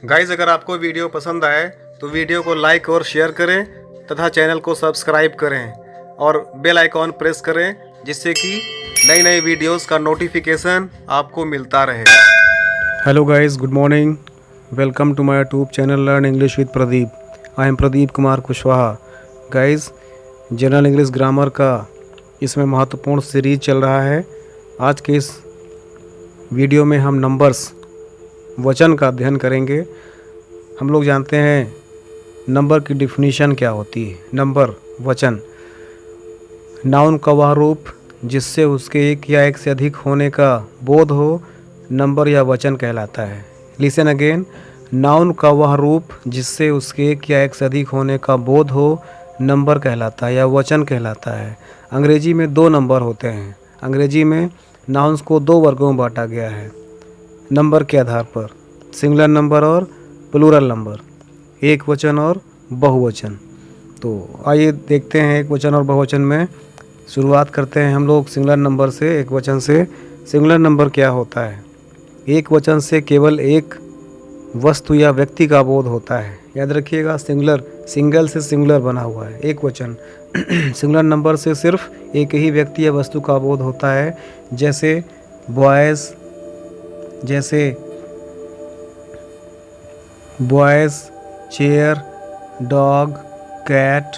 Guys, अगर आपको video पसंद आए तो वीडियो को लाइक और शेयर करें तथा चैनल को सब्सक्राइब करें और बेल आइकॉन प्रेस करें जिससे कि नई नई वीडियोस का नोटिफिकेशन आपको मिलता रहे। Hello guys, good morning. Welcome to my YouTube channel learn English with Pradeep. I am Pradeep Kumar Kushwaha. Guys, general English grammar का इसमें महत्वपूर्ण सीरीज चल रहा है। आज के इस वीडियो में हम नंबर्स वचन का अध्ययन करेंगे। हम लोग जानते हैं नंबर की डिफिनीशन क्या होती है। नंबर वचन नाउन का वह रूप जिससे उसके एक या एक से अधिक होने का बोध हो, नंबर या वचन कहलाता है। Listen again. नाउन का वह रूप जिससे उसके एक या एक से अधिक होने का बोध हो, नंबर कहलाता है या वचन कहलाता है। अंग्रेजी में दो नंबर होते हैं। अंग्रेजी में नाउन्स को दो वर्गों में बांटा गया है नंबर के आधार पर, सिंगुलर नंबर और प्लूरल नंबर, एक वचन और बहुवचन। तो आइए देखते हैं एक वचन और बहुवचन में। शुरुआत करते हैं हम लोग सिंगुलर नंबर से, एक वचन से। सिंगुलर नंबर क्या होता है? एक वचन से केवल एक वस्तु या व्यक्ति का बोध होता है। याद रखिएगा, सिंगुलर सिंगल से सिंगुलर बना हुआ है, एक वचन। सिंगुलर नंबर से सिर्फ एक ही व्यक्ति या वस्तु का बोध होता है। जैसे boys, chair, dog, cat,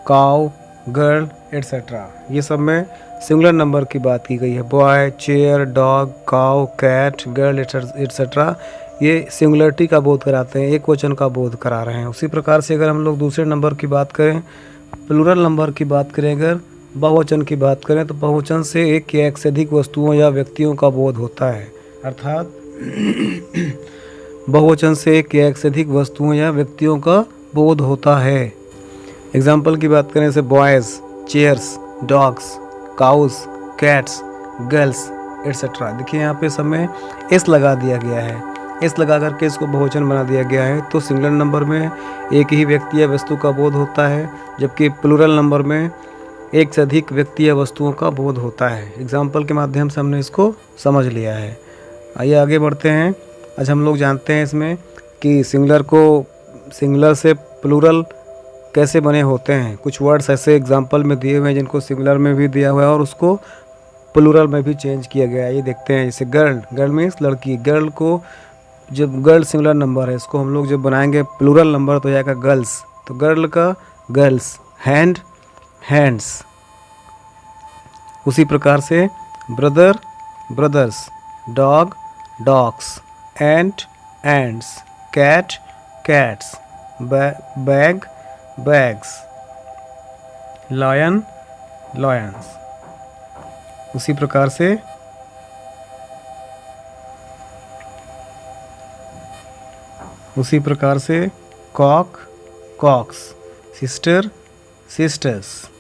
cow, girl etcetera. ये सब में सिंगुलर नंबर की बात की गई है। Boy, chair, dog, cow, cat, girl etcetera ये सिंगुलरिटी का बोध कराते हैं, एक वचन का बोध करा रहे हैं। उसी प्रकार से अगर हम लोग दूसरे नंबर की बात करें, प्लूरल नंबर की बात करें, अगर बहुवचन की बात करें, तो बहुवचन से एक या एक से अधिक वस्तुओं या व्यक्तियों का बोध होता है। अर्थात बहुवचन से एक या एक से अधिक वस्तुओं या व्यक्तियों का बोध होता है। एग्जाम्पल की बात करें, जैसे boys, chairs, dogs, cows, cats, girls etcetera. देखिए यहाँ पे सब में एस लगा दिया गया है। एस लगा करके इसको बहुवचन बना दिया गया है। तो सिंगुलर नंबर में एक ही व्यक्ति या वस्तु का बोध होता है, जबकि प्लूरल नंबर में एक से अधिक व्यक्ति या वस्तुओं का बोध होता है। एग्जाम्पल के माध्यम से हमने इसको समझ लिया है। आइए आगे बढ़ते हैं। आज हम लोग जानते हैं इसमें कि सिंगुलर से प्लूरल कैसे बने होते हैं। कुछ वर्ड्स ऐसे एग्जाम्पल में दिए हुए हैं जिनको सिंगुलर में भी दिया हुआ है और उसको प्लूरल में भी चेंज किया गया है। ये देखते हैं। जैसे गर्ल मीन्स लड़की। गर्ल को जब गर्ल सिंगुलर नंबर है, इसको हम लोग जब बनाएंगे प्लूरल नंबर तो जाएगा गर्ल्स। तो गर्ल का गर्ल्स, हैंड हैंड्स। उसी प्रकार से brother brothers, dog dogs, ant ants, cat cats, bag bags, lion lions. उसी प्रकार से कॉक कॉक्स, सिस्टर सिस्टर्स।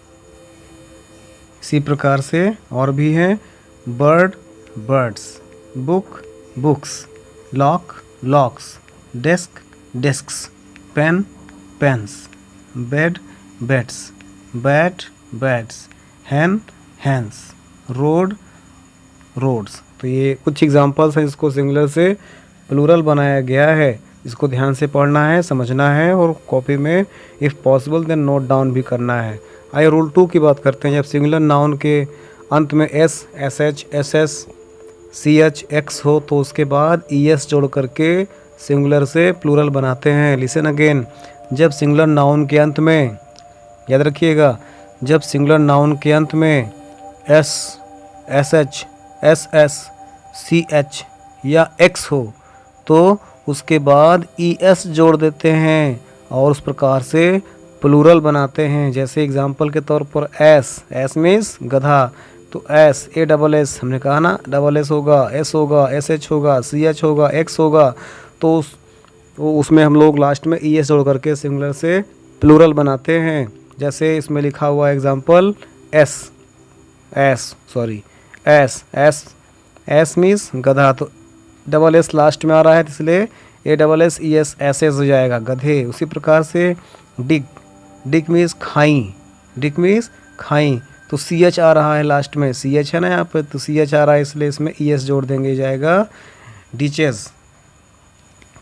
इसी प्रकार से और भी हैं, bird birds, book books, lock locks, desk desks, pen pens, bed beds, bat bats, hen hens, road roads. तो ये कुछ एग्जांपल्स हैं। इसको सिंगुलर से प्लूरल बनाया गया है। इसको ध्यान से पढ़ना है, समझना है और कॉपी में if possible then note down भी करना है। आइए रूल 2 की बात करते हैं। जब सिंगुलर नाउन के अंत में S, S H, S S, C H, X हो तो उसके बाद ई एस जोड़ करके सिंगुलर से प्लूरल बनाते हैं। Listen again. जब सिंगुलर नाउन के अंत में, याद रखिएगा, जब सिंगुलर नाउन के अंत में S, S H, S S, C H या एक्स हो तो उसके बाद ई एस जोड़ देते हैं और उस प्रकार से प्लूरल बनाते हैं। जैसे एग्जाम्पल के तौर पर एस मीन्स गधा, तो एस, ए डबल एस, हमने कहा ना, डबल एस होगा, एस होगा, एस एच होगा, सी एच होगा, एक्स होगा। तो उसमें हम लोग लास्ट में ई एस जोड़ करके सिंगुलर से प्लूरल बनाते हैं। जैसे इसमें लिखा हुआ एग्जाम्पल एस मीन्स गधा, तो डबल एस लास्ट में आ रहा है तो इसलिए A double S E S S S हो जाएगा, गधे। उसी प्रकार से डिक मीन्स खाई, तो सी एच आ रहा है लास्ट में, सी एच है ना यहाँ पे, तो सी एच आ रहा है इसलिए इसमें ई एस जोड़ देंगे, जाएगा डिचेस।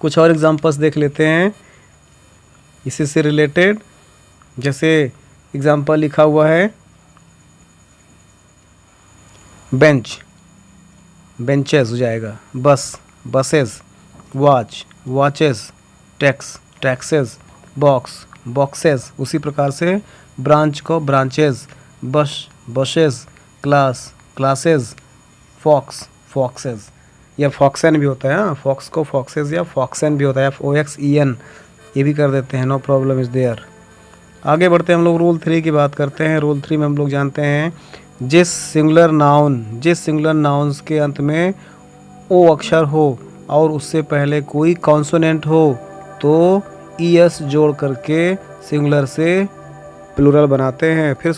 कुछ और एग्जांपल्स देख लेते हैं इसी से रिलेटेड। जैसे एग्जांपल लिखा हुआ है बेंच, बेंचेस हो जाएगा, bus, buses, watch, watches, tax, taxes, box, boxes. उसी प्रकार से ब्रांच को branches, bus, buses, class, classes, fox, foxes, या फॉक्सन भी होता है। हाँ, फॉक्स को फॉक्सेस या फॉक्सन भी होता है, FOXEN, ये भी कर देते हैं, नो प्रॉब्लम इज़ देयर। आगे बढ़ते हैं हम लोग रूल 3 की बात करते हैं। रूल 3 में हम लोग जानते हैं जिस सिंगुलर नाउन्स के अंत में ओ अक्षर हो और उससे पहले कोई कॉन्सोनेंट हो तो ES जोड़ करके सिंगुलर से प्लूरल बनाते हैं। फिर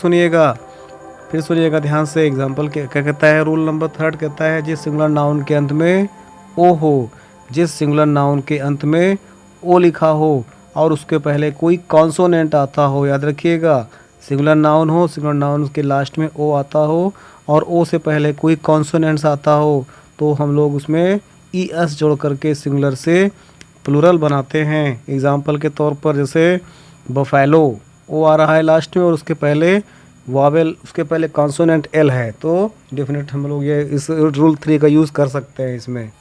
सुनिएगा ध्यान से। एग्जाम्पल क्या कहता है, रूल नंबर 3 कहता है जिस सिंगुलर नाउन के अंत में ओ हो, जिस सिंगुलर नाउन के अंत में ओ लिखा हो और उसके पहले कोई कॉन्सोनेंट आता हो, याद रखिएगा, सिंगुलर नाउन हो, सिंगुलर नाउन के लास्ट में ओ आता हो और ओ से पहले कोई कॉन्सोनेंट्स आता हो तो हम लोग उसमें ES जोड़ करके सिंगुलर से प्लूरल बनाते हैं। एग्जाम्पल के तौर पर जैसे बफेलो, ओ आ रहा है लास्ट में और उसके पहले वावेल, उसके पहले कॉन्सोनेंट L है, तो डेफिनेट हम लोग ये इस रूल 3 का यूज़ कर सकते हैं इसमें।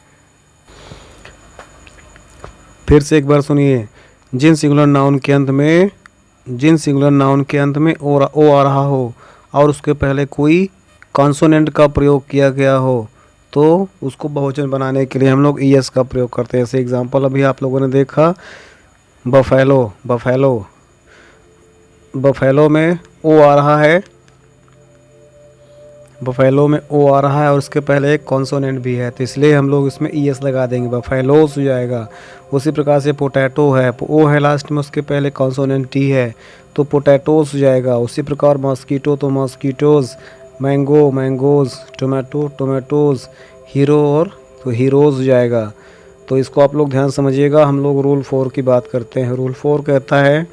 फिर से एक बार सुनिए, जिन सिंगुलर नाउन के अंत में ओ आ रहा हो और उसके पहले कोई कॉन्सोनेंट का प्रयोग किया गया हो तो उसको बहुवचन बनाने के लिए हम लोग ES का प्रयोग करते हैं। जैसे एग्जांपल अभी आप लोगों ने देखा बफेलो, बफेलो में ओ आ रहा है, बफेलो में ओ आ रहा है और उसके पहले एक कॉन्सोनेंट भी है तो इसलिए हम लोग इसमें ES लगा देंगे, बफेलोस हो जाएगा। उसी प्रकार से पोटैटो है, ओ है लास्ट में, उसके पहले कॉन्सोनेंट T है तो पोटैटोस हो जाएगा। उसी प्रकार मॉस्कीटो तो mosquitoes, mango mangoes, tomato tomatoes, hero और तो हीरोज़ हो जाएगा। तो इसको आप लोग ध्यान समझिएगा। हम लोग रूल 4 की बात करते हैं। रूल 4 कहता है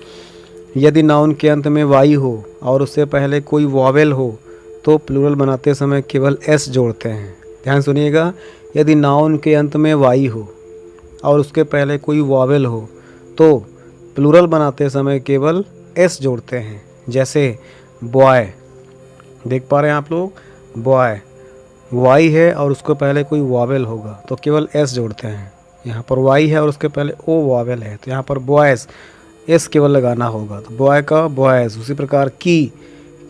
यदि नाउन के अंत में वाई हो और उससे पहले कोई वॉवेल हो तो प्लूरल बनाते समय केवल S जोड़ते हैं। ध्यान सुनिएगा, यदि नाउन के अंत में वाई हो और उसके पहले कोई वॉवेल हो तो प्लूरल बनाते समय केवल S जोड़ते हैं। जैसे बॉय, देख पा रहे हैं आप लोग, बॉय, वाई है और उसके पहले कोई वॉवेल होगा तो केवल S जोड़ते हैं। यहाँ पर वाई है और उसके पहले ओ वॉवेल है तो यहाँ पर बॉयज़, S केवल लगाना होगा तो बॉय का बॉयज़। उसी प्रकार की,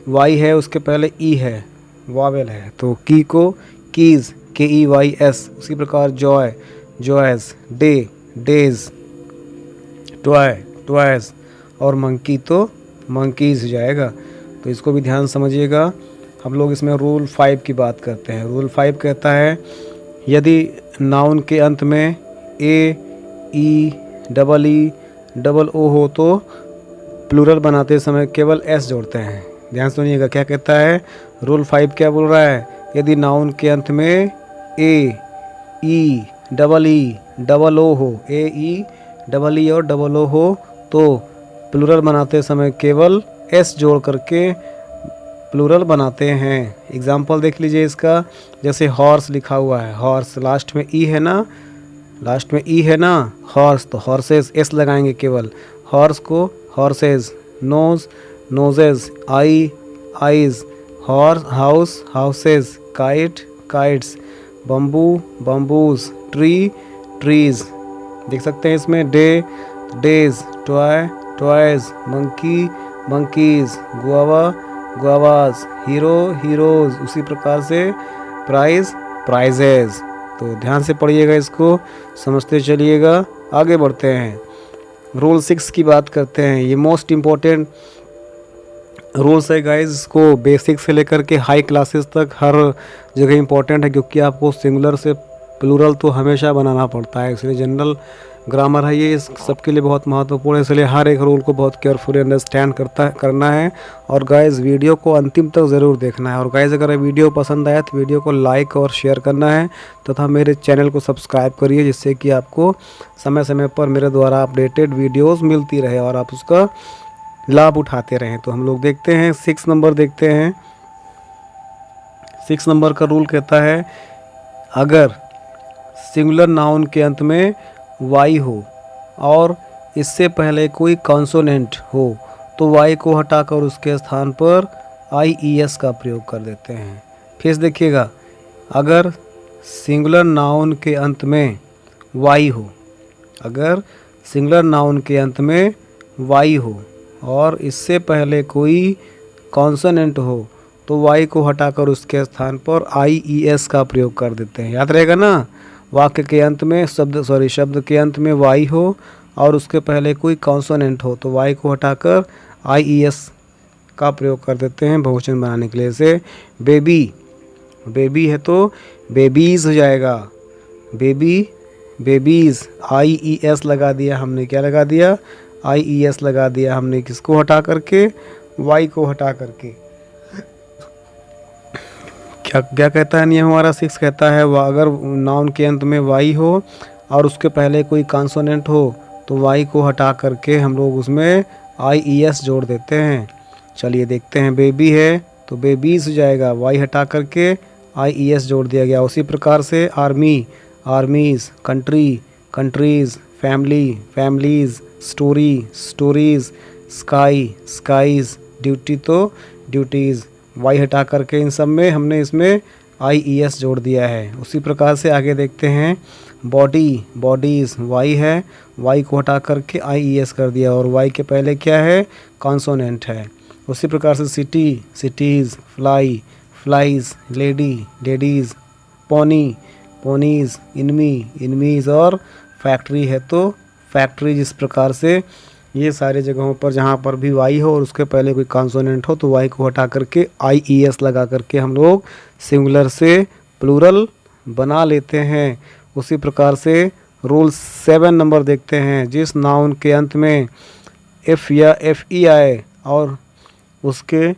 वाई है उसके पहले E है, वॉवेल है तो की को कीज़, KEYS। उसी प्रकार Joy, joys, day, days, toy, toys और मंकी तो मंकीज़ हो जाएगा। तो इसको भी ध्यान समझिएगा। हम लोग इसमें रूल 5 की बात करते हैं। रूल 5 कहता है यदि नाउन के अंत में AEEO हो तो प्लूरल बनाते समय केवल S जोड़ते हैं। ध्यान सुनिएगा क्या कहता है, रूल 5 क्या बोल रहा है, यदि नाउन के अंत में AEEO हो, AEEO और O हो तो प्लूरल बनाते समय केवल S जोड़ करके प्लूरल बनाते हैं। एग्जाम्पल देख लीजिए इसका। जैसे हॉर्स लिखा हुआ है, हॉर्स लास्ट में E है ना, लास्ट में E है ना, हॉर्स तो हॉर्सेस, S लगाएंगे केवल। हॉर्स को horses, nose noses, eye eyes, horse house houses, kite kites, bamboo bamboos, tree trees. देख सकते हैं इसमें day days, toy toys, monkey monkeys, guava guavas, hero heroes. उसी प्रकार से प्राइज प्राइजेज। तो ध्यान से पढ़िएगा, इसको समझते चलिएगा। आगे बढ़ते हैं, रूल 6 की बात करते हैं। ये मोस्ट इम्पोर्टेंट रूल्स है गाइज। इसको बेसिक से लेकर के हाई क्लासेस तक हर जगह इम्पोर्टेंट है क्योंकि आपको सिंगुलर से प्लूरल तो हमेशा बनाना पड़ता है। इसलिए जनरल ग्रामर है ये, सबके लिए बहुत महत्वपूर्ण है। इसलिए हर एक रूल को बहुत केयरफुली अंडरस्टैंड करना है। और गाइज वीडियो को अंतिम तक ज़रूर देखना है। और गाइज अगर वीडियो पसंद आया तो वीडियो को लाइक और शेयर करना है तथा मेरे चैनल को सब्सक्राइब करिए जिससे कि आपको समय समय पर मेरे द्वारा अपडेटेड वीडियोस मिलती रहे और आप उसका लाभ उठाते रहें। तो हम लोग देखते हैं 6 नंबर देखते हैं। 6 नंबर का रूल कहता है अगर सिंगुलर नाउन के अंत में वाई हो और इससे पहले कोई कॉन्सोनेंट हो तो वाई को हटाकर उसके स्थान पर IES का प्रयोग कर देते हैं। फिर देखिएगा, अगर सिंगुलर नाउन के अंत में वाई हो, अगर सिंगुलर नाउन के अंत में वाई हो और इससे पहले कोई कॉन्सोनेंट हो तो वाई को हटाकर उसके स्थान पर IES का प्रयोग कर देते हैं। याद रहेगा ना, वाक्य के अंत में शब्द के अंत में वाई हो और उसके पहले कोई कॉन्सोनेंट हो तो वाई को हटाकर IES का प्रयोग कर देते हैं बहुवचन बनाने के लिए। जैसे बेबी, बेबी है तो बेबीज़ हो जाएगा, बेबी बेबीज़, IES लगा दिया हमने, क्या लगा दिया, IES लगा दिया हमने, किसको हटा करके, वाई को हटा करके। क्या क्या कहता है नियम हमारा 6 कहता है, वह अगर नाउन के अंत में वाई हो और उसके पहले कोई कॉन्सोनेंट हो तो वाई को हटा करके हम लोग उसमें IES जोड़ देते हैं। चलिए देखते हैं, बेबी है तो बेबीज़ हो जाएगा, वाई हटा करके IES जोड़ दिया गया। उसी प्रकार से army, armies, country, countries, family, families, story, stories, sky, skies, duty तो ड्यूटीज़, वाई हटा करके इन सब में हमने इसमें IES जोड़ दिया है। उसी प्रकार से आगे देखते हैं, बॉडी, बॉडीज़, वाई है, वाई को हटा करके IES कर दिया और वाई के पहले क्या है, कॉन्सोनेंट है। उसी प्रकार से city, cities, fly, flies, lady, ladies, pony, ponies, enemy, enemies और फैक्ट्री है तो फैक्ट्रीज। इस प्रकार से ये सारे जगहों पर जहाँ पर भी वाई हो और उसके पहले कोई कॉन्सोनेंट हो तो वाई को हटा करके IES लगा करके हम लोग सिंगुलर से प्लूरल बना लेते हैं। उसी प्रकार से रूल 7 नंबर देखते हैं, जिस नाउन के अंत में F या FE आए और उसके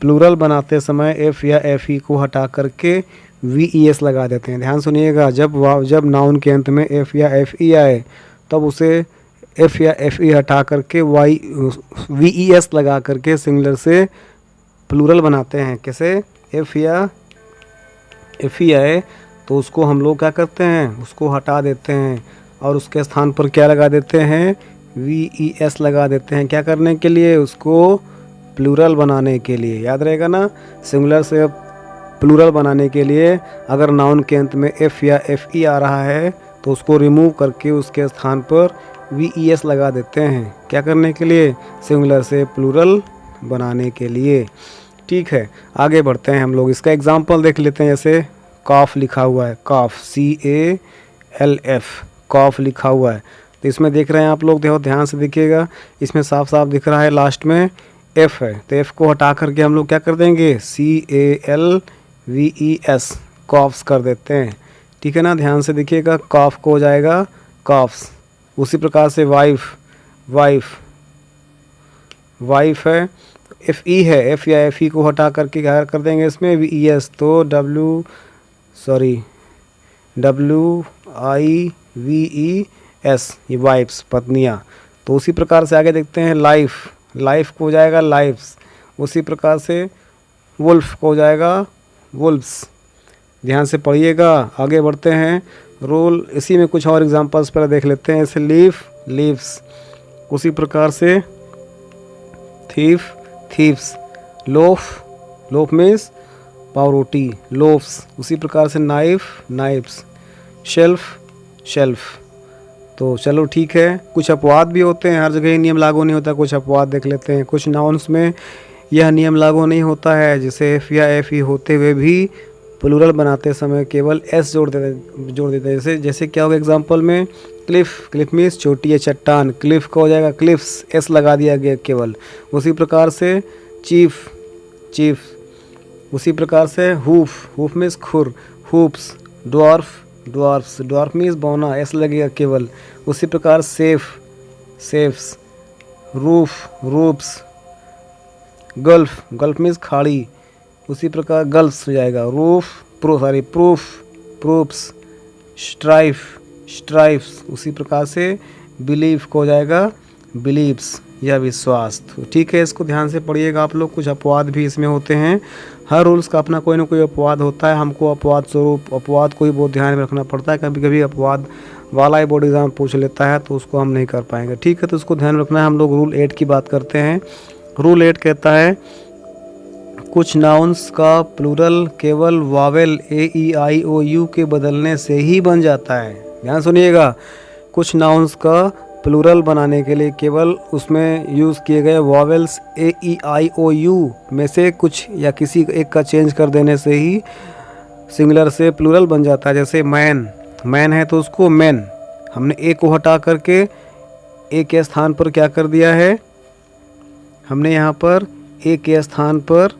प्लूरल बनाते समय F या FE को हटा करके VES लगा देते हैं। ध्यान सुनिएगा, जब नाउन के अंत में F या FE आए तब उसे F या FE हटा करके VES लगा करके सिंगुलर से प्लूरल बनाते हैं। कैसे, F या FE आए तो उसको हम लोग क्या करते हैं, उसको हटा देते हैं और उसके स्थान पर क्या लगा देते हैं, VES लगा देते हैं। क्या करने के लिए, उसको प्लूरल बनाने के लिए। याद रहेगा ना, सिंगुलर से प्लूरल बनाने के लिए अगर नाउन के अंत में F या FE आ रहा है तो उसको रिमूव करके उसके स्थान पर VES लगा देते हैं। क्या करने के लिए, सिंगुलर से प्लूरल बनाने के लिए। ठीक है, आगे बढ़ते हैं हम लोग। इसका एग्जांपल देख लेते हैं। जैसे कॉफ लिखा हुआ है, कॉफ, CALF, कॉफ लिखा हुआ है तो इसमें देख रहे हैं आप लोग, देखो ध्यान से देखिएगा, इसमें साफ साफ दिख रहा है लास्ट में F है तो F को हटा करके हम लोग क्या कर देंगे, CALVES, कॉफ्स कर देते हैं। ठीक है ना, ध्यान से देखिएगा, कॉफ को हो जाएगा कॉफ्स। उसी प्रकार से वाइफ, वाइफ, वाइफ है, FE है, F या FE को हटा करके क्या कर देंगे इसमें VES, तो WIVES, ये वाइफ्स, पत्नियाँ। तो उसी प्रकार से आगे देखते हैं, लाइफ, लाइफ को हो जाएगा लाइफ्स। उसी प्रकार से वुल्फ को हो जाएगा वुल्फ्स। ध्यान से पढ़िएगा, आगे बढ़ते हैं। रोल, इसी में कुछ और एग्जांपल्स पर देख लेते हैं। जैसे लीफ, लीव्स। उसी प्रकार से thief, thieves. Loaf, loaf means पावरोटी, लोफ्स। उसी प्रकार से नाइफ, नाइफ्स। Shelf, shelf. तो चलो ठीक है, कुछ अपवाद भी होते हैं, हर जगह ये नियम लागू नहीं होता, कुछ अपवाद देख लेते हैं। कुछ नाउन्स में यह नियम लागू नहीं होता है, जैसे F या FE होते हुए भी प्लूरल बनाते समय केवल S जोड़ देते हैं। जैसे क्या होगा एग्जांपल में, क्लिफ, क्लिफ मीन्स चोटी या चट्टान, क्लिफ का हो जाएगा क्लिफ्स, S लगा दिया गया केवल। उसी प्रकार से चीफ, चीफ। उसी प्रकार से हूफ, हूफ मीन्स खुर, hoops. Dwarf, dwarfs, dwarf means बौना, S लगेगा केवल। उसी प्रकार safe, safes. Roof, roofs. Gulf, gulf means खाड़ी। उसी प्रकार गल्फ्स हो जाएगा। Roof, proof, proofs. स्ट्राइफ, स्ट्राइफ्स। उसी प्रकार से बिलीफ को हो जाएगा बिलीव्स, या विश्वास। तो ठीक है, इसको ध्यान से पढ़िएगा आप लोग, कुछ अपवाद भी इसमें होते हैं। हर रूल्स का अपना कोई ना कोई अपवाद होता है, हमको अपवाद स्वरूप अपवाद को ही बहुत ध्यान में रखना पड़ता है। कभी कभी अपवाद वाला ही बोर्ड एग्जाम पूछ लेता है तो उसको हम नहीं कर पाएंगे। ठीक है, तो उसको ध्यान रखना है। हम लोग रूल 8 की बात करते हैं। रूल 8 कहता है कुछ नाउन्स का प्लूरल केवल Wavell A E I O you के बदलने से ही बन जाता है। ध्यान सुनिएगा, कुछ नाउन्स का प्लूरल बनाने के लिए केवल उसमें यूज़ किए गए vowels A E I O you में से कुछ या किसी एक का चेंज कर देने से ही सिंगुलर से प्लूरल बन जाता है। जैसे मैन, मैन है तो उसको मैन, हमने ए को हटा करके ए के स्थान पर क्या कर दिया है, हमने यहाँ पर ए के स्थान पर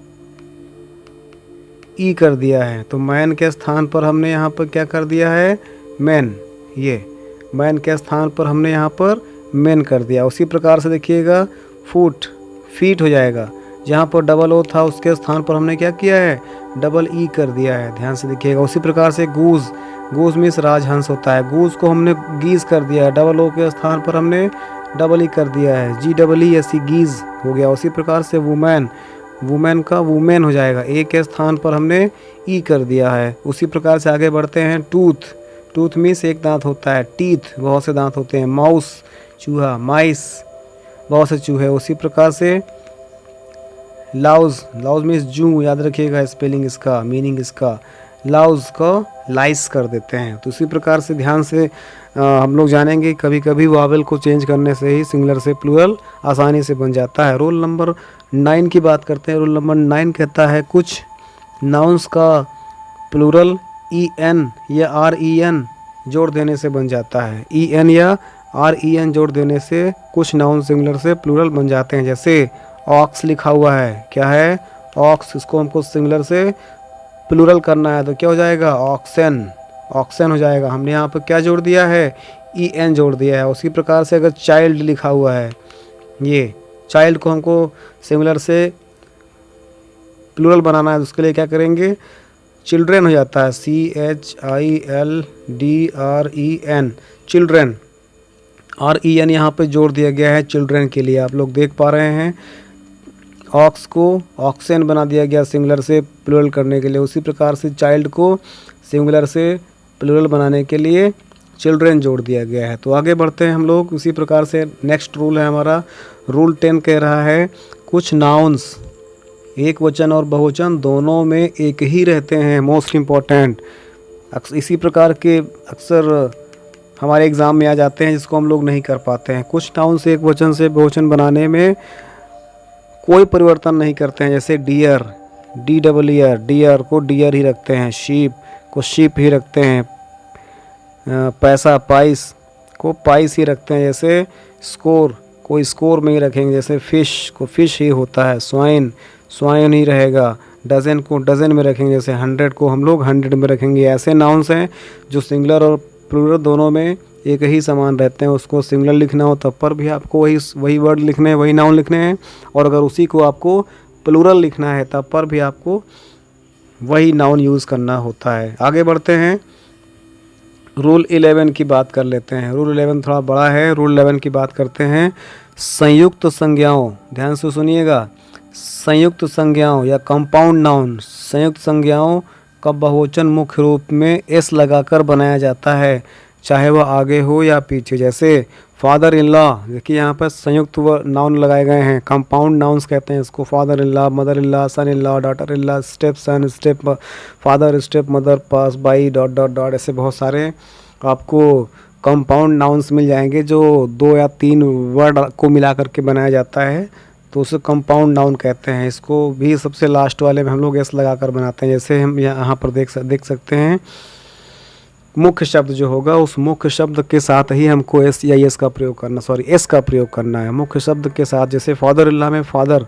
ई कर दिया है। तो मैन के स्थान पर हमने यहाँ पर क्या कर दिया है, मैन। ये मैन के स्थान पर हमने यहाँ पर मैन कर दिया। उसी प्रकार से देखिएगा फुट, फीट हो जाएगा। जहाँ पर डबल ओ था उसके स्थान पर हमने क्या किया है, डबल ई कर दिया है। ध्यान से देखिएगा। उसी प्रकार से गूज, गूज मीन्स राजहंस होता है, गूज को हमने गीज कर दिया है, डबल ओ के स्थान पर हमने डबल ई कर दिया है, जी डबल ई एस ई गीज हो गया। उसी प्रकार से वुमेन, वुमेन का वुमेन हो जाएगा, ए के स्थान पर हमने ई कर दिया है। उसी प्रकार से आगे बढ़ते हैं। टूथ, टूथ मीन्स एक दांत होता है, टीथ बहुत से दांत होते हैं, माउस चूहा, माइस बहुत से चूहे। उसी प्रकार से लाउज, लाउज मीन्स जू, याद रखिएगा स्पेलिंग इसका, मीनिंग इसका, लाउज को लाइस कर देते हैं। तो उसी प्रकार से ध्यान से हम लोग जानेंगे कभी कभी वावेल को चेंज करने से ही सिंगुलर से प्लूरल आसानी से बन जाता है। रूल नंबर 9 की बात करते हैं। रूल नंबर 9 कहता है कुछ नाउन्स का प्लूरल ई एन या आर ई एन जोड़ देने से बन जाता है। ई एन या आर ई एन जोड़ देने से कुछ नाउन सिंगुलर से प्लूरल बन जाते हैं। जैसे ऑक्स लिखा हुआ है, क्या है, ऑक्स, इसको हमको सिंगुलर से प्लूरल करना है तो क्या हो जाएगा, ऑक्सन, ऑक्सन हो जाएगा। हमने यहाँ पर क्या जोड़ दिया है, ई एन जोड़ दिया है। उसी प्रकार से अगर चाइल्ड लिखा हुआ है, ये चाइल्ड को हमको सिंगुलर से प्लूरल बनाना है तो उसके लिए क्या करेंगे, चिल्ड्रेन हो जाता है, CHILDREN, चिल्ड्रेन। REN यहाँ पे जोड़ दिया गया है चिल्ड्रेन के लिए, आप लोग देख पा रहे हैं। ऑक्स को ऑक्सन बना दिया गया सिंगुलर से प्लूरल करने के लिए। उसी प्रकार से चाइल्ड को सिंगुलर से प्लूरल बनाने के लिए चिल्ड्रेन जोड़ दिया गया है। तो आगे बढ़ते हैं हम लोग। उसी प्रकार से नेक्स्ट रूल है हमारा, रूल 10 कह रहा है कुछ नाउन्स एक वचन और बहुवचन दोनों में एक ही रहते हैं, मोस्ट इम्पॉर्टेंट। इसी प्रकार के अक्सर हमारे एग्ज़ाम में आ जाते हैं जिसको हम लोग नहीं कर पाते हैं। कुछ नाउन्स एक वचन से बहुवचन बनाने में कोई परिवर्तन नहीं करते हैं। जैसे डियर, DEER, डियर को डियर ही रखते हैं, शीप को शीप ही रखते हैं, पैसा पाइस को पाइस ही रखते हैं। जैसे स्कोर को स्कोर में ही रखेंगे, जैसे फ़िश को फ़िश ही होता है, स्वाइन स्वाइन ही रहेगा, डज़न को डज़न में रखेंगे, जैसे 100 को हम लोग 100 में रखेंगे। ऐसे नाउन्स हैं जो सिंगुलर और प्लूरल दोनों में एक ही समान रहते हैं। उसको सिंगुलर लिखना हो तब पर भी आपको वही वर्ड लिखने हैं, वही नाउन लिखने हैं, और अगर उसी को आपको प्लूरल लिखना है तब पर भी आपको वही नाउन यूज़ करना होता है। आगे बढ़ते हैं, रूल 11 की बात कर लेते हैं। रूल 11 थोड़ा बड़ा है। रूल 11 की बात करते हैं संयुक्त संज्ञाओं, ध्यान से सुनिएगा, संयुक्त संज्ञाओं या कंपाउंड नाउन, संयुक्त संज्ञाओं का बहुवचन मुख्य रूप में एस लगाकर बनाया जाता है, चाहे वह आगे हो या पीछे। जैसे फादर इन लॉ, देखिए यहाँ पर संयुक्त नाउन लगाए गए हैं, कंपाउंड नाउन्स कहते हैं इसको। Father in law, mother in law, son in law, daughter in law, step son, step father, step mother, passer by, dot dot dot, ऐसे बहुत सारे आपको कंपाउंड नाउन्स मिल जाएंगे जो 2 या 3 वर्ड को मिला करके बनाया जाता है, तो उसे कंपाउंड नाउन कहते हैं। इसको भी सबसे लास्ट वाले में हम लोग एस लगाकर बनाते हैं। जैसे हम यहाँ पर देख सकते हैं, मुख्य शब्द जो होगा उस मुख्य शब्द के साथ ही हमको एस या एस का प्रयोग करना, एस का प्रयोग करना है मुख्य शब्द के साथ। जैसे फादर इल्ला में फादर,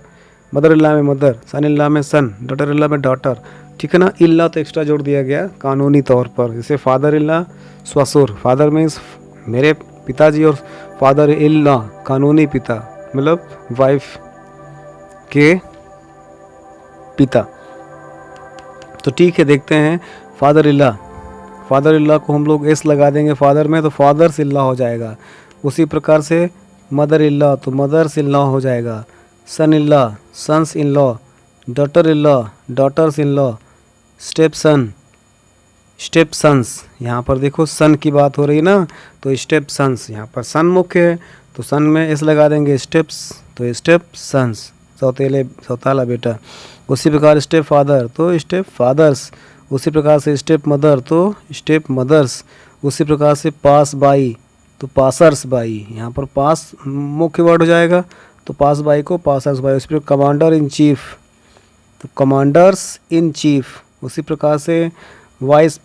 मदर इल्ला में मदर, सन इल्ला में सन, डॉटर इल्ला में डॉटर, ठीक है ना। इल्ला तो एक्स्ट्रा जोड़ दिया गया कानूनी तौर पर। जैसे फादर इल्ला ससुर, फादर मीन्स मेरे पिताजी, और फादर इल्ला कानूनी पिता, मतलब वाइफ के पिता। तो ठीक है, देखते हैं फादर इल्ला, फादर इल्ला को हम लोग एस लगा देंगे फादर में, तो फादर्स इल्ला हो जाएगा। उसी प्रकार से मदर इल्ला तो मदर्स इल्ला हो जाएगा, son in law sons in law, daughter in law daughters in law, step son step sons, यहाँ पर देखो सन की बात हो रही है ना, तो स्टेप सन्स, यहाँ पर सन मुख्य है तो सन में एस लगा देंगे, स्टेप्स तो स्टेप सन्स, सौताला बेटा। उसी प्रकार स्टेप फादर तो स्टेप फादर्स, उसी प्रकार से स्टेप मदर तो स्टेप मदर्स, उसी प्रकार से पास बाई तो पासर्स बाई, यहाँ पर पास मुख्य वर्ड हो जाएगा तो पास बाई को पासर्स बाई। उसी प्रकार कमांडर इन चीफ तो कमांडर्स इन चीफ, उसी प्रकार से वाइस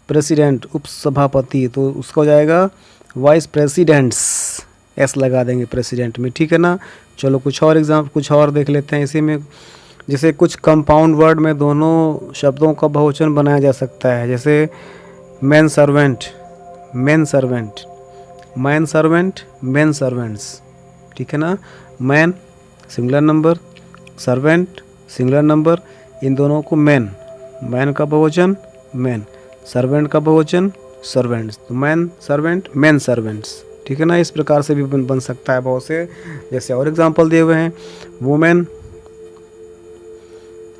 प्रेसिडेंट उपसभापति तो उसका हो जाएगा वाइस प्रेसिडेंट्स, एस लगा देंगे प्रेसिडेंट में, ठीक है ना। चलो कुछ और देख लेते हैं इसी में। जैसे कुछ कंपाउंड वर्ड में दोनों शब्दों का बहुवचन बनाया जा सकता है, जैसे man servant, man servant, man servant, man servants, ठीक है ना। Man singular number, servant singular number, इन दोनों को मैन, मैन का बहुवचन मैन, सर्वेंट का बहुवचन सर्वेंट्स, तो मैन सर्वेंट मैन सर्वेंट्स, ठीक है ना। इस प्रकार से भी बन सकता है बहुत से। जैसे और एग्जांपल दिए हुए हैं, वुमेन,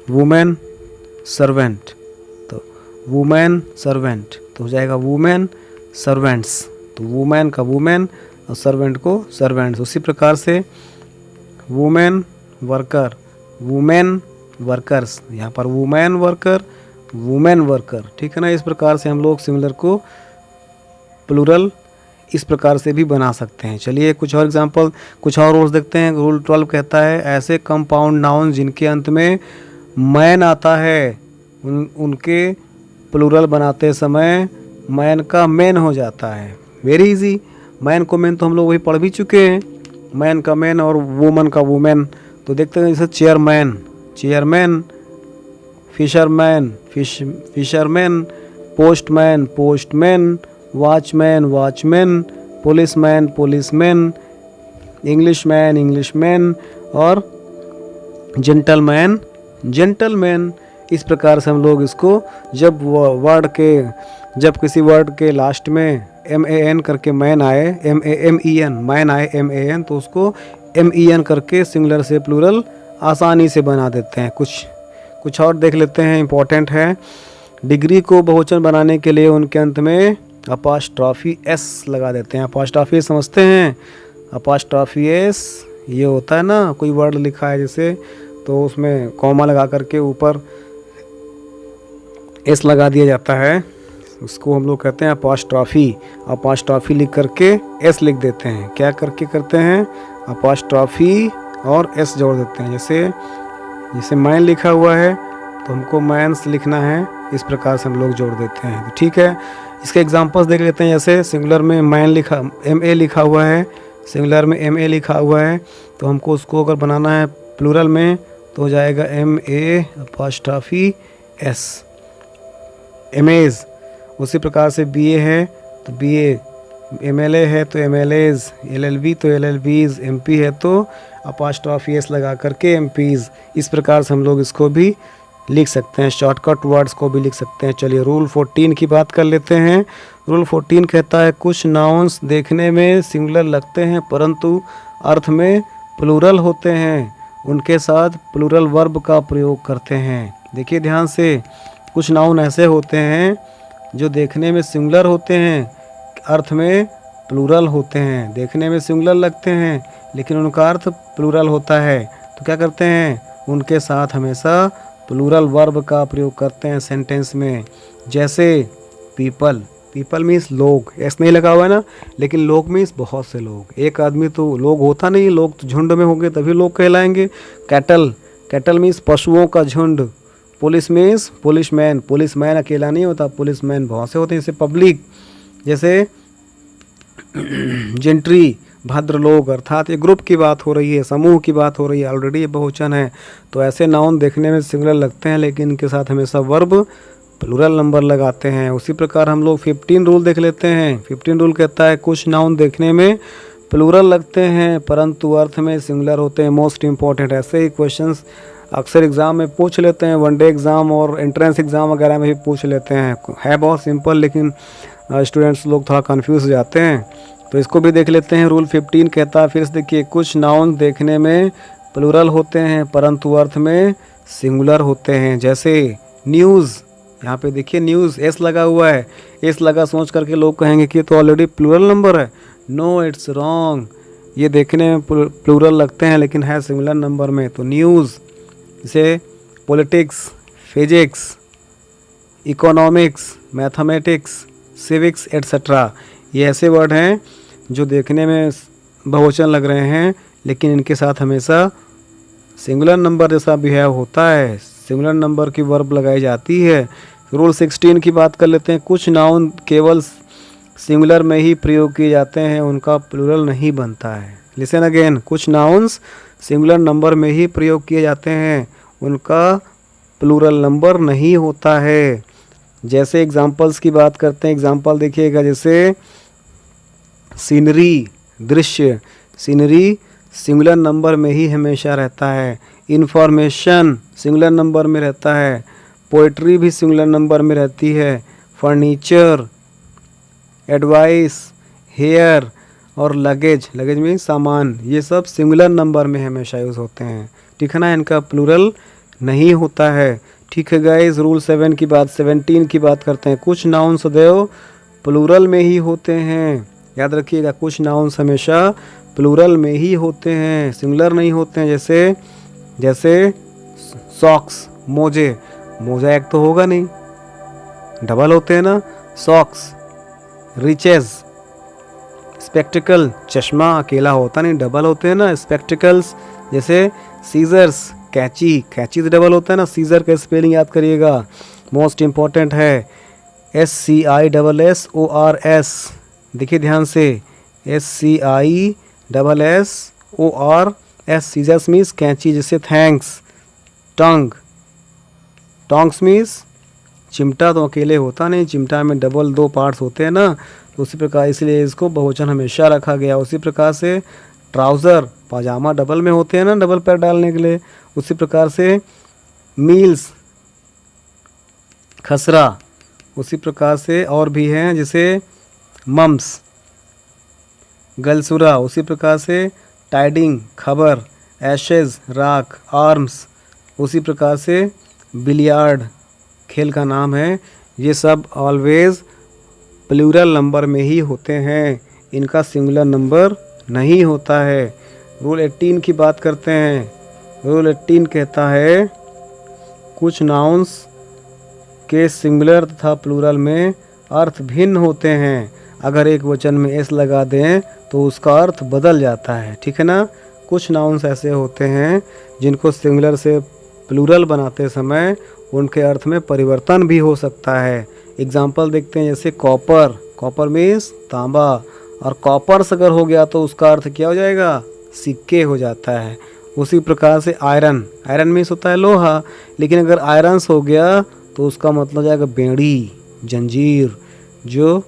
वुमेन सर्वेंट तो वुमेन सर्वेंट तो हो जाएगा वुमेन सर्वेंट्स, तो वुमेन का वुमेन और सर्वेंट को सर्वेंट्स। उसी प्रकार से वुमेन वर्कर, वुमेन वर्कर्स, यहाँ पर वुमेन वर्कर वुमेन वर्कर, ठीक है ना। इस प्रकार से हम लोग सिमिलर को प्लूरल इस प्रकार से भी बना सकते हैं। चलिए कुछ और एग्जांपल, कुछ और रूल्स देखते हैं। रूल 12 कहता है ऐसे कंपाउंड नाउन जिनके अंत में मैन आता है उनके प्लूरल बनाते समय मैन का मैन हो जाता है। वेरी इजी, मैन को मैन तो हम लोग वही पढ़ भी चुके हैं, मैन का मैन और वुमन का वुमेन। तो देखते हैं जैसे chairman, chairman, fisherman, fisherman, postman, postman, watchman, watchman, policeman, policeman, Englishman, Englishman और जेंटलमैन, जेंटलमैन। इस प्रकार से हम लोग इसको जब किसी वर्ड के लास्ट में MAN करके मैन आए, MEN मैन आए MAN, तो उसको MEN करके सिंगुलर से प्लूरल आसानी से बना देते हैं। कुछ और देख लेते हैं, इंपॉर्टेंट है। डिग्री को बहुवचन बनाने के लिए उनके अंत में अपास्ट्रॉफी S लगा देते हैं। अपास्ट्रॉफी समझते हैं, अपास्ट्रॉफी S ये होता है ना, कोई वर्ड लिखा है जैसे तो उसमें कॉमा लगा करके ऊपर S लगा दिया जाता है, उसको हम लोग कहते हैं अपास्ट्रॉफी। अपास्ट्रॉफी लिख करके S लिख देते हैं, क्या करके करते हैं, अपास्ट्रॉफी और S जोड़ देते हैं। जैसे मैन लिखा हुआ है तो हमको मैंस लिखना है, इस प्रकार से हम लोग जोड़ देते हैं, तो ठीक है। इसके एग्जांपल्स देख लेते हैं। जैसे सिंगुलर में मैन लिखा MA लिखा हुआ है, सिंगुलर में MA लिखा हुआ है, तो हमको उसको अगर बनाना है प्लूरल में तो हो जाएगा MA अपास्ट्रॉफी S, MAs। उसी प्रकार से BA है तो BA, MLA है तो MLAs, LLB तो LLBs, MP है तो अपास्ट्रॉफी S लगा करके MPs। इस प्रकार से हम लोग इसको भी लिख सकते हैं, शॉर्टकट वर्ड्स को भी लिख सकते हैं। चलिए रूल 14 की बात कर लेते हैं। रूल 14 कहता है कुछ नाउन्स देखने में सिंगुलर लगते हैं परंतु अर्थ में प्लूरल होते हैं, उनके साथ प्लूरल वर्ब का प्रयोग करते हैं। देखिए ध्यान से, कुछ नाउन ऐसे होते हैं जो देखने में सिंगुलर होते हैं, अर्थ में प्लूरल होते हैं। देखने में सिंगुलर लगते हैं लेकिन उनका अर्थ प्लूरल होता है, तो क्या करते हैं, उनके साथ हमेशा प्लूरल वर्ब का प्रयोग करते हैं सेंटेंस में। जैसे पीपल, पीपल मीन्स लोग, ऐसा नहीं लगा हुआ है ना, लेकिन लोग मीन्स बहुत से लोग, एक आदमी तो लोग होता नहीं, लोग तो झुंड में होंगे तभी लोग कहलाएंगे। कैटल, कैटल मीन्स पशुओं का झुंड। पुलिस मीन्स पुलिसमैन, पुलिसमैन अकेला नहीं होता, पुलिसमैन बहुत से होते हैं। जैसे पब्लिक, जैसे जेंट्री भद्र लोग, अर्थात ये ग्रुप की बात हो रही है, समूह की बात हो रही है, ऑलरेडी ये बहुवचन है। तो ऐसे नाउन देखने में सिंगुलर लगते हैं लेकिन इनके साथ हमेशा वर्ब प्लूरल नंबर लगाते हैं। उसी प्रकार हम लोग 15 रूल देख लेते हैं। 15 रूल कहता है कुछ नाउन देखने में प्लूरल लगते हैं परंतु अर्थ में सिंगुलर होते हैं। मोस्ट इंपॉर्टेंट, ऐसे ही क्वेश्चंस अक्सर एग्ज़ाम में पूछ लेते हैं, वनडे एग्ज़ाम और एंट्रेंस एग्ज़ाम वगैरह में भी पूछ लेते हैं। है बहुत सिंपल लेकिन स्टूडेंट्स लोग थोड़ा कंफ्यूज हो जाते हैं, तो इसको भी देख लेते हैं। रूल 15 कहता है, फिर से देखिए, कुछ नाउन देखने में प्लूरल होते हैं परंतु अर्थ में सिंगुलर होते हैं। जैसे न्यूज़, यहाँ पे देखिए न्यूज़ एस लगा हुआ है, एस लगा सोच करके लोग कहेंगे कि ये तो ऑलरेडी प्लूरल नंबर है। No, it's wrong. ये देखने में प्लूरल लगते हैं लेकिन है सिंगुलर नंबर में। तो न्यूज़, जैसे politics, physics, economics, mathematics, civics etcetera, ये ऐसे वर्ड हैं जो देखने में बहुवचन लग रहे हैं लेकिन इनके साथ हमेशा सिंगुलर नंबर जैसा बिहेव होता है, सिंगुलर नंबर की वर्ब लगाई जाती है। रूल 16 की बात कर लेते हैं। कुछ नाउन केवल सिंगुलर में ही प्रयोग किए जाते हैं, उनका प्लूरल नहीं बनता है। लिसन अगेन, कुछ नाउन्स सिंगुलर नंबर में ही प्रयोग किए जाते हैं, उनका प्लूरल नंबर नहीं होता है। जैसे एग्जाम्पल्स की बात करते हैं, एग्जाम्पल देखिएगा, जैसे सीनरी, दृश्य, सीनरी सिंगुलर नंबर में ही हमेशा रहता है। इंफॉर्मेशन सिंगुलर नंबर में रहता है। पोइट्री भी सिंगुलर नंबर में रहती है। फर्नीचर, एडवाइस, हेयर और लगेज, लगेज में सामान, ये सब सिंगुलर नंबर में हमेशा यूज़ होते हैं। ठीक है ना, इनका प्लूरल नहीं होता है। ठीक है गाइस, रूल 17 की बात करते हैं। कुछ नाउन सदैव प्लूरल में ही होते हैं। याद रखिएगा, कुछ नाउन्स हमेशा प्लूरल में ही होते हैं, सिंगुलर नहीं होते हैं। जैसे सॉक्स, मोजे, मोजा एक तो होगा नहीं, डबल होते हैं ना, सॉक्स। रिचेज, स्पेक्टिकल, चश्मा अकेला होता नहीं, डबल होते हैं ना स्पेक्टिकल्स। जैसे सीजर्स, कैंची, कैंची तो डबल होता है ना। सीजर का स्पेलिंग याद करिएगा, मोस्ट इम्पॉर्टेंट है, SCISSORS। देखिए ध्यान से, SCISSORS। सीजर्स मीन्स कैंची। जैसे थैंक्स। टंग, टोंग्स मीन्स चिमटा तो अकेले होता नहीं, चिमटा में डबल 2 पार्ट्स होते हैं ना, तो उसी प्रकार इसलिए इसको बहुवचन हमेशा रखा गया। उसी प्रकार से ट्राउज़र, पाजामा डबल में होते हैं ना, डबल पैर डालने के लिए। उसी प्रकार से मील्स, खसरा। उसी प्रकार से और भी हैं, जैसे मम्स, गलसुरा। उसी प्रकार से टाइडिंग, खबर। एशेज, राख। आर्म्स, उसी प्रकार से बिलियार्ड, खेल का नाम है। ये सब ऑलवेज प्लूरल नंबर में ही होते हैं, इनका सिंगुलर नंबर नहीं होता है। रूल 18 की बात करते हैं। रूल 18 कहता है, कुछ नाउन्स के सिंगुलर तथा प्लूरल में अर्थ भिन्न होते हैं। अगर एक वचन में एस लगा दें तो उसका अर्थ बदल जाता है। ठीक है ना, कुछ नाउन्स ऐसे होते हैं जिनको सिंगुलर से प्लूरल बनाते समय उनके अर्थ में परिवर्तन भी हो सकता है। एग्जाम्पल देखते हैं, जैसे कॉपर, कॉपर मीन्स तांबा, और कॉपर्स अगर हो गया तो उसका अर्थ क्या हो जाएगा, सिक्के हो जाता है। उसी प्रकार से आयरन, आयरन मीन्स होता है लोहा, लेकिन अगर आयरन्स हो गया तो उसका मतलब हो जाएगा बेड़ी, जंजीर, जो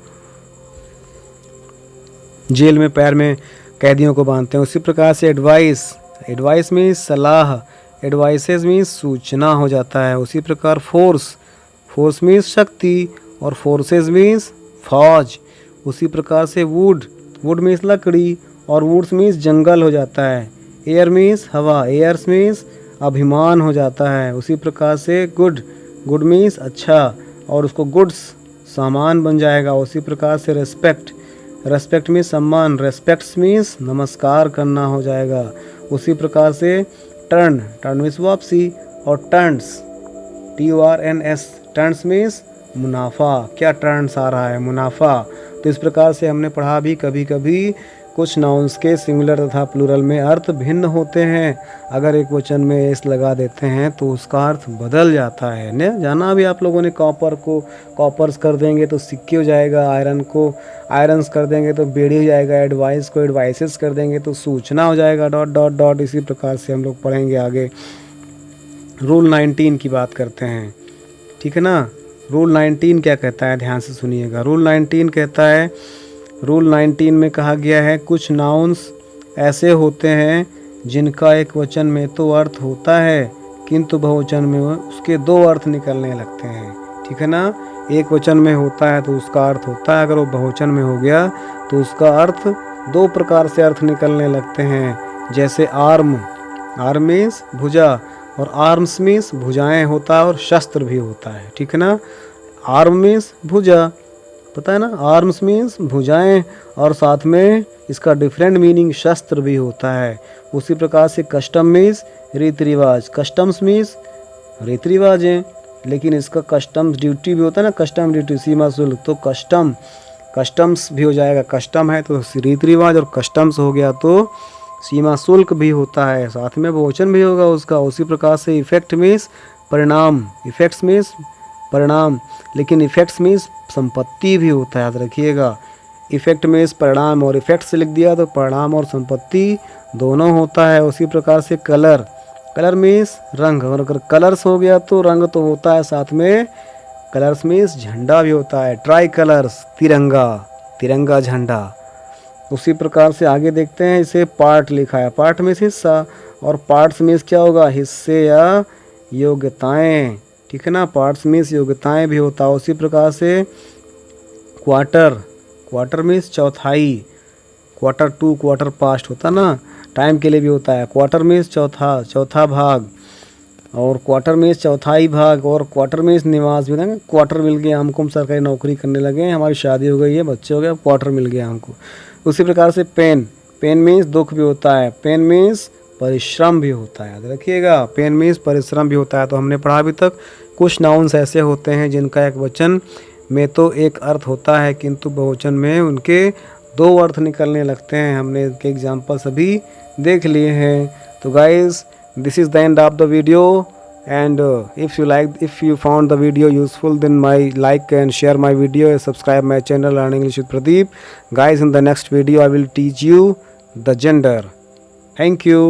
जेल में पैर में कैदियों को बांधते हैं। उसी प्रकार से एडवाइस, एडवाइस मीन्स सलाह, एडवाइसेस मीन्स सूचना हो जाता है। उसी प्रकार फोर्स, फोर्स मीन्स शक्ति, और फोर्सेस मीन्स फौज। उसी प्रकार से वुड, वुड मीन्स लकड़ी, और वुड्स मीन्स जंगल हो जाता है। एयर मीन्स हवा, एयर्स मीन्स अभिमान हो जाता है। उसी प्रकार से गुड, गुड मीन्स अच्छा, और उसको गुड्स सामान बन जाएगा। उसी प्रकार से रेस्पेक्ट, रेस्पेक्ट मीन्स सम्मान, रेस्पेक्ट्स मीन्स नमस्कार करना हो जाएगा। उसी प्रकार से टर्न, टर्न मीन्स वापसी, और टर्न्स, TURNS, टर्न्स मीन्स मुनाफा। क्या टर्न्स आ रहा है, मुनाफा। तो इस प्रकार से हमने पढ़ा भी, कभी कभी कुछ नाउन्स के सिंगुलर तथा प्लूरल में अर्थ भिन्न होते हैं। अगर एक वचन में एस लगा देते हैं तो उसका अर्थ बदल जाता है। ने जाना भी आप लोगों ने, कॉपर को कॉपर्स कर देंगे तो सिक्के हो जाएगा, आयरन को आयरन्स कर देंगे तो बेड़ी हो जाएगा, एडवाइस को एडवाइसेस कर देंगे तो सूचना हो जाएगा, डॉट डॉट डॉट। इसी प्रकार से हम लोग पढ़ेंगे आगे। रूल 19 की बात करते हैं। ठीक है ना, रूल 19 क्या कहता है, ध्यान से सुनिएगा। रूल 19 कहता है, रूल 19 में कहा गया है, कुछ नाउन्स ऐसे होते हैं जिनका एक वचन में तो अर्थ होता है किंतु बहुवचन में उसके 2 अर्थ निकलने लगते हैं। ठीक है ना, एक वचन में होता है तो उसका अर्थ होता है, अगर वो बहुवचन में हो गया तो उसका अर्थ 2 प्रकार से अर्थ निकलने लगते हैं। जैसे आर्म, आर्म मीन्स भुजा, और आर्म्स मीन्स भुजाएं होता है और शस्त्र भी होता है, ठीक है ना। आर्म मीन्स भुजा, पता है ना, आर्म्स मीन्स भुजाएं और साथ में इसका डिफरेंट मीनिंग शस्त्र भी होता है। उसी प्रकार से कस्टम मीन्स रीति रिवाज, कस्टम्स मीन्स रीति रिवाज हैं, लेकिन इसका कस्टम्स ड्यूटी भी होता है ना, कस्टम ड्यूटी सीमा शुल्क, तो कस्टम्स भी हो जाएगा, कस्टम है तो रीति रिवाज और कस्टम्स हो गया तो सीमा शुल्क भी होता है, साथ में बहुवचन भी होगा उसका। उसी प्रकार से इफेक्ट मीन्स परिणाम, इफेक्ट्स मीन्स परिणाम, लेकिन इफेक्ट्स मीन्स संपत्ति भी होता है, याद रखिएगा। इफेक्ट मीन्स परिणाम और इफेक्ट से लिख दिया तो परिणाम और संपत्ति दोनों होता है। उसी प्रकार से कलर, कलर मीन्स रंग, और अगर कलर्स हो गया तो रंग तो होता है, साथ में कलर्स मीन्स झंडा भी होता है। ट्राई कलर्स तिरंगा, तिरंगा झंडा। उसी प्रकार से आगे देखते हैं, इसे पार्ट लिखा है, पार्ट मीन्स हिस्सा और पार्ट्स मीन्स क्या होगा, हिस्से या योग्यताएं, ठीक है ना। पार्ट्स मीन्स योग्यताएं भी होता है। उसी प्रकार से क्वार्टर, क्वार्टर मीन्स चौथाई, क्वार्टर टू क्वार्टर पास्ट होता ना, टाइम के लिए भी होता है। क्वार्टर मीन्स चौथा, चौथा भाग, और क्वार्टर मीन्स चौथाई भाग, और क्वार्टर मीन्स निवास भी ना, क्वार्टर मिल गया हमको, हम सरकारी नौकरी करने लगे, हमारी शादी हो गई है, बच्चे हो गए, क्वार्टर मिल गया हमको। उसी प्रकार से पेन, पेन मीन्स दुख भी होता है, पेन मीन्स परिश्रम भी होता है, याद रखिएगा, पेन मीन्स परिश्रम भी होता है। तो हमने पढ़ा अभी तक कुछ नाउन्स ऐसे होते हैं जिनका एक वचन में तो एक अर्थ होता है किंतु बहुवचन में उनके दो अर्थ निकलने लगते हैं। हमने इनके एग्जाम्पल सभी देख लिए हैं। तो guys, this is the end of the video, and if you found the video useful, then like and share my video and subscribe my channel Learn English with Pradeep. Guys, in the next video I will teach you the gender. Thank you.